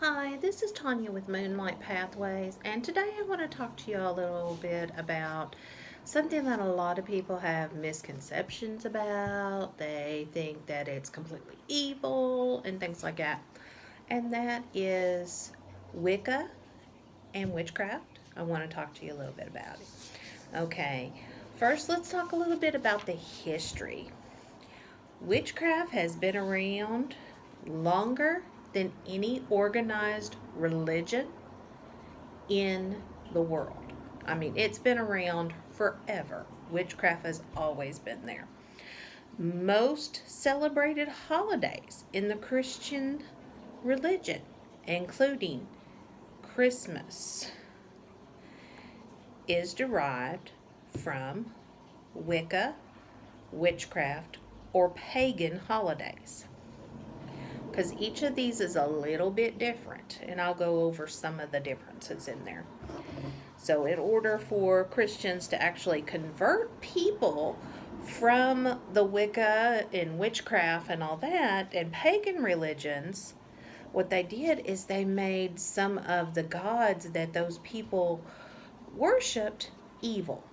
Hi, this is Tanya with Moonlight Pathways, and today I want to talk to you a little bit about something that a lot of people have misconceptions about. They think that it's completely evil and things like that, and that is Wicca and witchcraft. I want to talk to you a little bit about it. Okay, first let's talk a little bit about the history. Witchcraft has been around longer than any organized religion in the world. I mean, it's been around forever. Witchcraft has always been there. Most celebrated holidays in the Christian religion, including Christmas, is derived from Wicca, witchcraft, or pagan holidays. Because each of these is a little bit different, and I'll go over some of the differences in there. So, in order for Christians to actually convert people from the Wicca and witchcraft and all that and pagan religions, what they did is they made some of the gods that those people worshipped evil,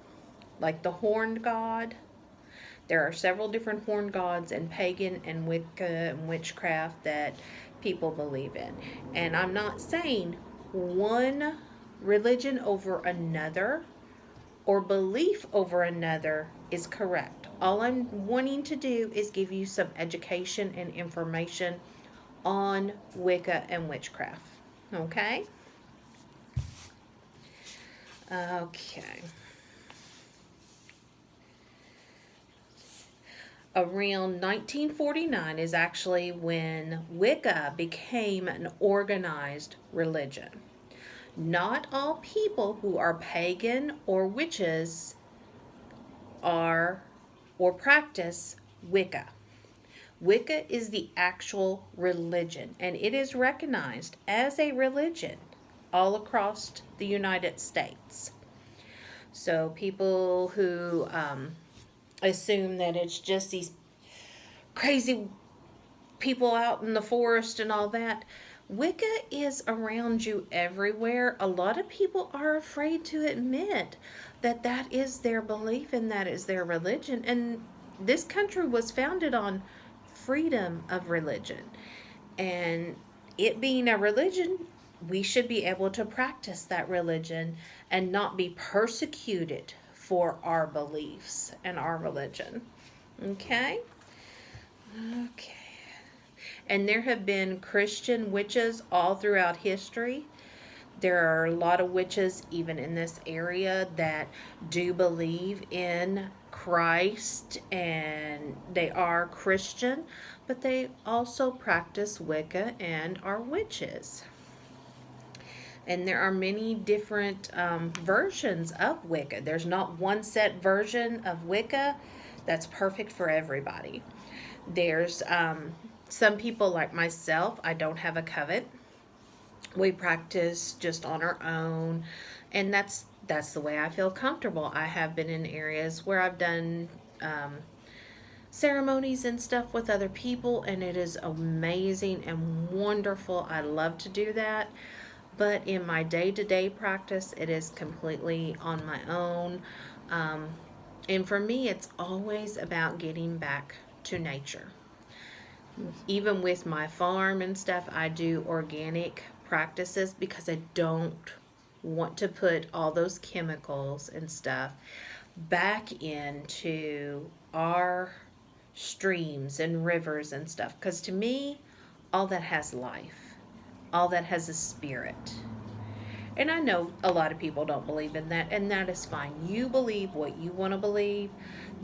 like the horned god. There are several different horned gods in pagan and Wicca and witchcraft that people believe in. And I'm not saying one religion over another or belief over another is correct. All I'm wanting to do is give you some education and information on Wicca and witchcraft. Okay? Okay. Around 1949 is actually when Wicca became an organized religion. Not all people who are pagan or witches are or practice Wicca. Wicca is the actual religion, and it is recognized as a religion all across the United States. So people who assume that it's just these crazy people out in the forest and all that. Wicca is around you everywhere. A lot of people are afraid to admit that that is their belief and that is their religion. And this country was founded on freedom of religion. And it being a religion, we should be able to practice that religion and not be persecuted for our beliefs and our religion. Okay? Okay. And there have been Christian witches all throughout history. There are a lot of witches, even in this area, that do believe in Christ and they are Christian, but they also practice Wicca and are witches. And there are many different versions of Wicca. There's not one set version of Wicca that's perfect for everybody. There's some people like myself, I don't have a coven. We practice just on our own, and that's the way I feel comfortable. I have been in areas where I've done ceremonies and stuff with other people, and it is amazing and wonderful. I love to do that. But in my day-to-day practice, it is completely on my own. And for me, it's always about getting back to nature. Even with my farm and stuff, I do organic practices because I don't want to put all those chemicals and stuff back into our streams and rivers and stuff. Because to me, all that has life, all that has a spirit. And I know a lot of people don't believe in that, and that is fine. You believe what you want to believe.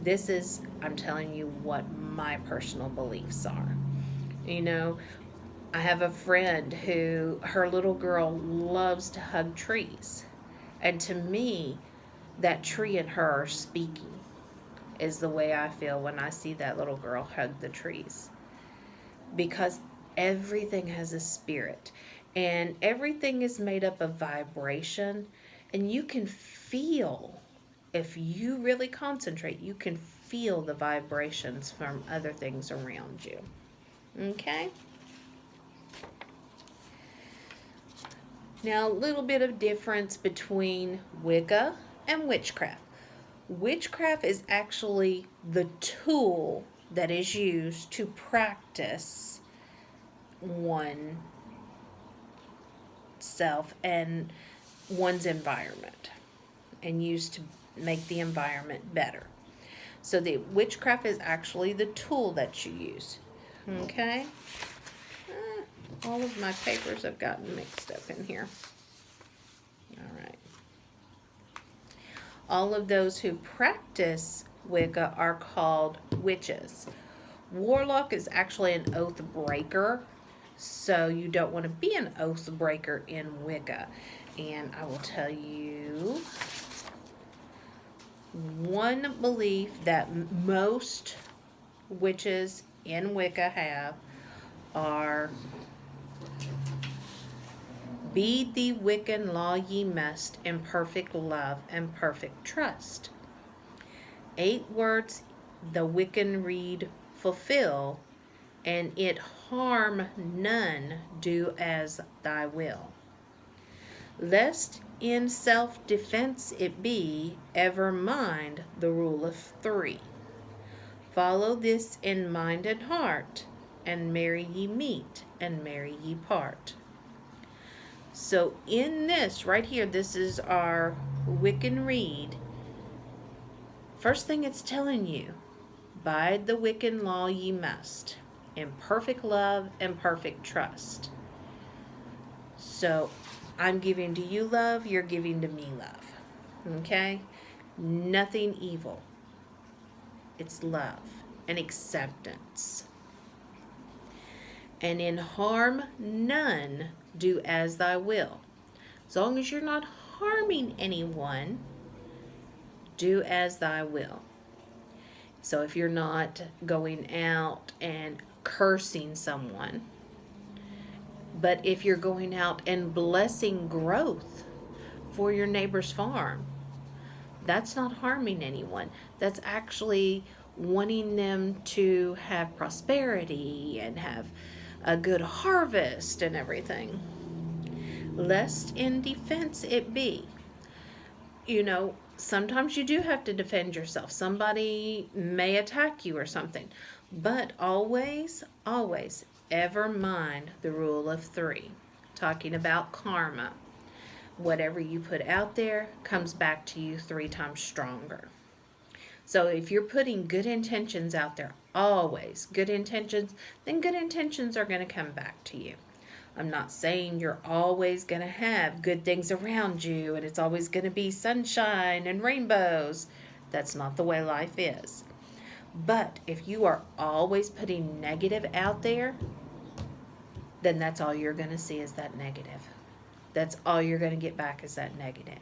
This is, I'm telling you what my personal beliefs are. You know, I have a friend who, her little girl loves to hug trees. And to me, that tree and her are speaking, is the way I feel when I see that little girl hug the trees. Because everything has a spirit, and everything is made up of vibration, and you can feel, if you really concentrate, you can feel the vibrations from other things around you. Okay? Now, a little bit of difference between Wicca and witchcraft. Witchcraft is actually the tool that is used to practice oneself and one's environment and used to make the environment better. So the witchcraft is actually the tool that you use. Okay? All of my papers have gotten mixed up in here. All right. All of those who practice Wicca are called witches. Warlock is actually an oath breaker, so you don't want to be an oath breaker in Wicca. And I will tell you one belief that most witches in Wicca have are, be the Wiccan law ye must in perfect love and perfect trust. 8 words the Wiccan read fulfill, and it harm none, do as thy will. Lest in self-defense it be, ever mind the rule of 3. Follow this in mind and heart, and merry ye meet, and merry ye part. So in this, right here, this is our Wiccan read. First thing it's telling you, bide the Wiccan law ye must, in perfect love and perfect trust. So I'm giving to you love, you're giving to me love. Okay? Nothing evil. It's love and acceptance. And in harm none, do as thy will. As long as you're not harming anyone, do as thy will. So if you're not going out and cursing someone, but if you're going out and blessing growth for your neighbor's farm, that's not harming anyone. That's actually wanting them to have prosperity and have a good harvest and everything. Lest in defense it be. You know, sometimes you do have to defend yourself. Somebody may attack you or something. But always, always, ever mind the rule of 3. Talking about karma. Whatever you put out there comes back to you 3 times stronger. So if you're putting good intentions out there, always good intentions, then good intentions are going to come back to you. I'm not saying you're always going to have good things around you and it's always going to be sunshine and rainbows. That's not the way life is. But if you are always putting negative out there, then that's all you're going to see is that negative. That's all you're going to get back is that negative.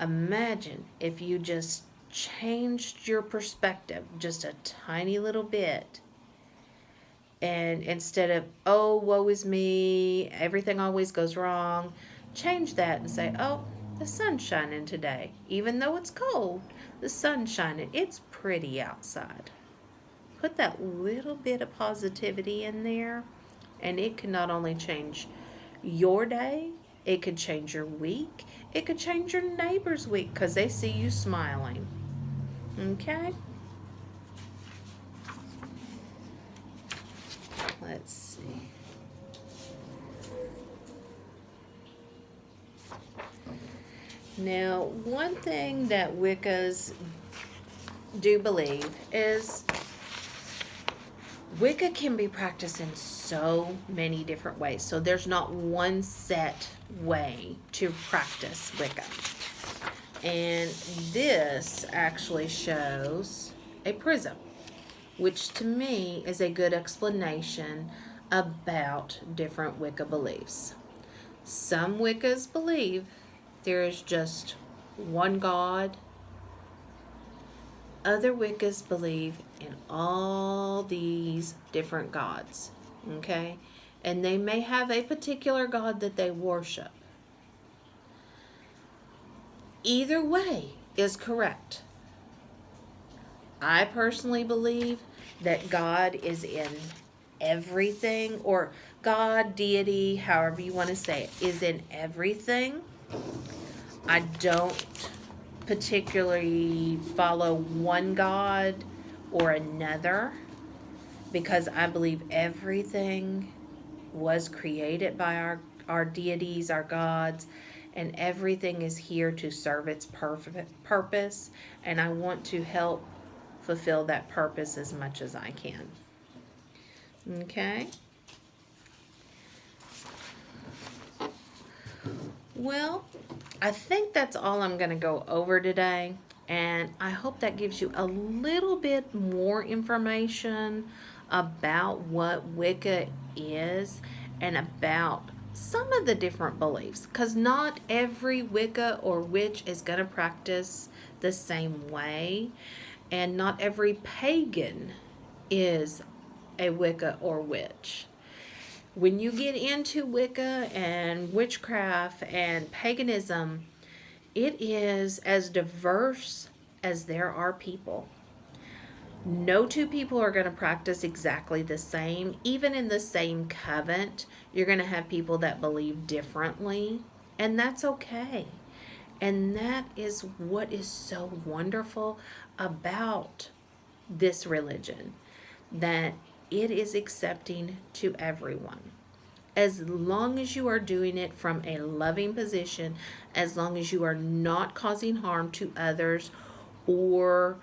Imagine if you just changed your perspective just a tiny little bit, and instead of, oh, woe is me, everything always goes wrong, change that and say, oh, the sun's shining today. Even though it's cold, the sun's shining. It's pretty outside. Put that little bit of positivity in there, and it can not only change your day, it could change your week, it could change your neighbor's week because they see you smiling. Okay? Let's see. Now, one thing that Wiccas do believe is Wicca can be practiced in so many different ways. So there's not one set way to practice Wicca. And this actually shows a prism, which to me is a good explanation about different Wicca beliefs. Some Wiccas believe there is just one God. Other Wiccas believe in all these different gods, okay? And they may have a particular god that they worship. Either way is correct. I personally believe that God is in everything, or God, deity, however you want to say it, is in everything. I don't particularly follow one God or another because I believe everything was created by our deities, our gods, and everything is here to serve its purpose. And I want to help fulfill that purpose as much as I can. Okay? Well, I think that's all I'm going to go over today. And I hope that gives you a little bit more information about what Wicca is and about some of the different beliefs. Because not every Wicca or witch is going to practice the same way. And not every pagan is a Wicca or witch. When you get into Wicca and witchcraft and paganism, it is as diverse as there are people. No two people are going to practice exactly the same. Even in the same covenant, you're going to have people that believe differently, and that's okay. And that is what is so wonderful about this religion, that it is accepting to everyone. As long as you are doing it from a loving position, as long as you are not causing harm to others or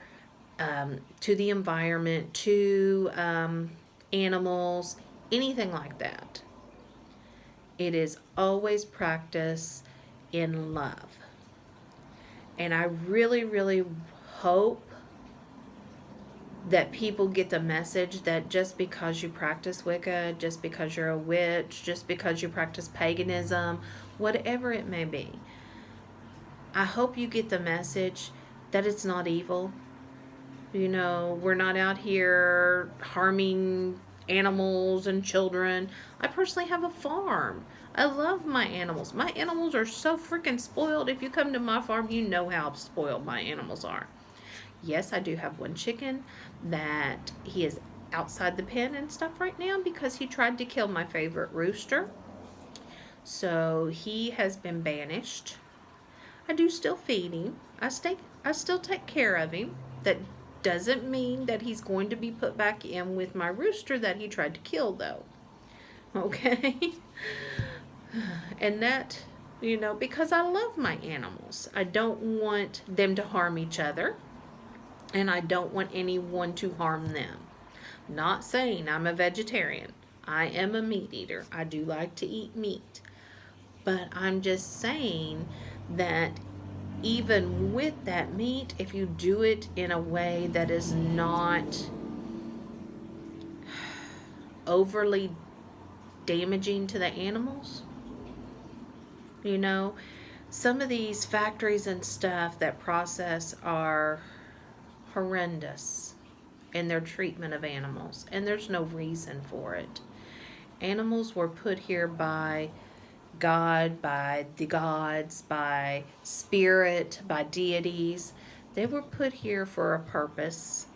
to the environment, to animals, anything like that, it is always practiced in love. And I really, really hope that people get the message that just because you practice Wicca, just because you're a witch, just because you practice paganism, whatever it may be, I hope you get the message that it's not evil. You know, we're not out here harming animals and children. I personally have a farm. I love my animals. My animals are so freaking spoiled. If you come to my farm, you know how spoiled my animals are. Yes, I do have one chicken that he is outside the pen and stuff right now because he tried to kill my favorite rooster. So he has been banished. I do still feed him. I still take care of him. That doesn't mean that he's going to be put back in with my rooster that he tried to kill though. Okay? And that, because I love my animals. I don't want them to harm each other. And I don't want anyone to harm them. Not saying I'm a vegetarian. I am a meat eater. I do like to eat meat. But I'm just saying that even with that meat, if you do it in a way that is not overly damaging to the animals, some of these factories and stuff that process are horrendous in their treatment of animals, and there's no reason for it. Animals were put here by God, by the gods, by spirit, by deities. They were put here for a purpose.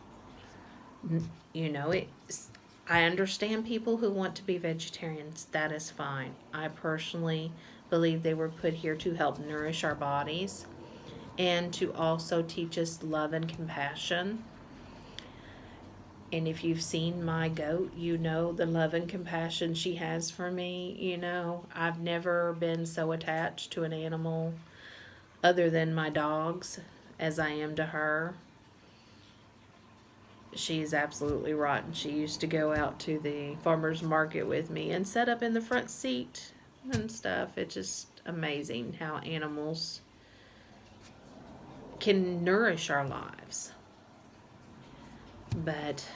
I understand people who want to be vegetarians. That is fine. I personally believe they were put here to help nourish our bodies and to also teach us love and compassion. And if you've seen my goat, you know the love and compassion she has for me. I've never been so attached to an animal other than my dogs as I am to her. She's absolutely rotten. She used to go out to the farmer's market with me and set up in the front seat and stuff. It's just amazing how animals can nourish our lives. But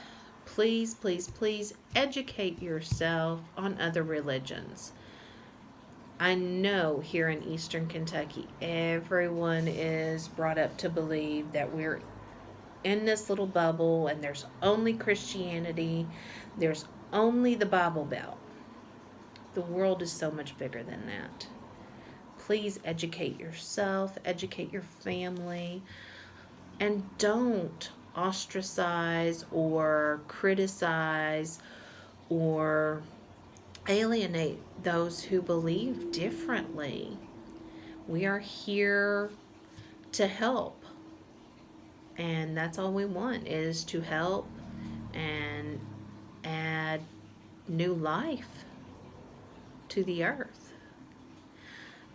please, please, please educate yourself on other religions. I know here in Eastern Kentucky, everyone is brought up to believe that we're in this little bubble and there's only Christianity, there's only the Bible Belt. The world is so much bigger than that. Please educate yourself, educate your family, and don't ostracize or criticize or alienate those who believe differently. We are here to help, and that's all we want, is to help and add new life to the earth.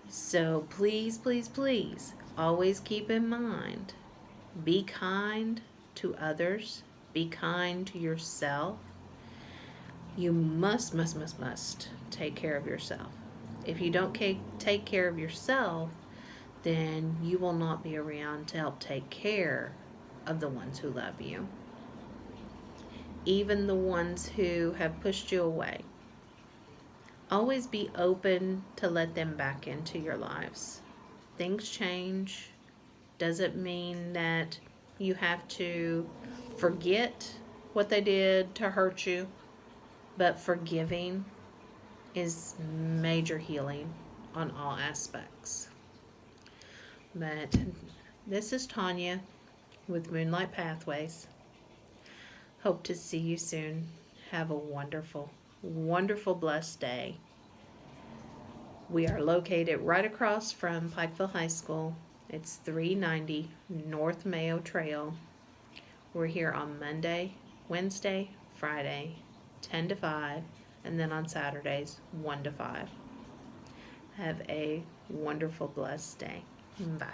So please, please, please, always keep in mind, be kind to others, be kind to yourself. You must take care of yourself. If you don't take care of yourself, then you will not be around to help take care of the ones who love you, even the ones who have pushed you away. Always be open to let them back into your lives. Things change. Doesn't mean that you have to forget what they did to hurt you, but forgiving is major healing on all aspects. But this is Tanya with Moonlight Pathways. Hope to see you soon. Have a wonderful, wonderful, blessed day. We are located right across from Pikeville High School. It's 390 North Mayo Trail. We're here on Monday, Wednesday, Friday, 10 to 5, and then on Saturdays, 1 to 5. Have a wonderful, blessed day. Bye.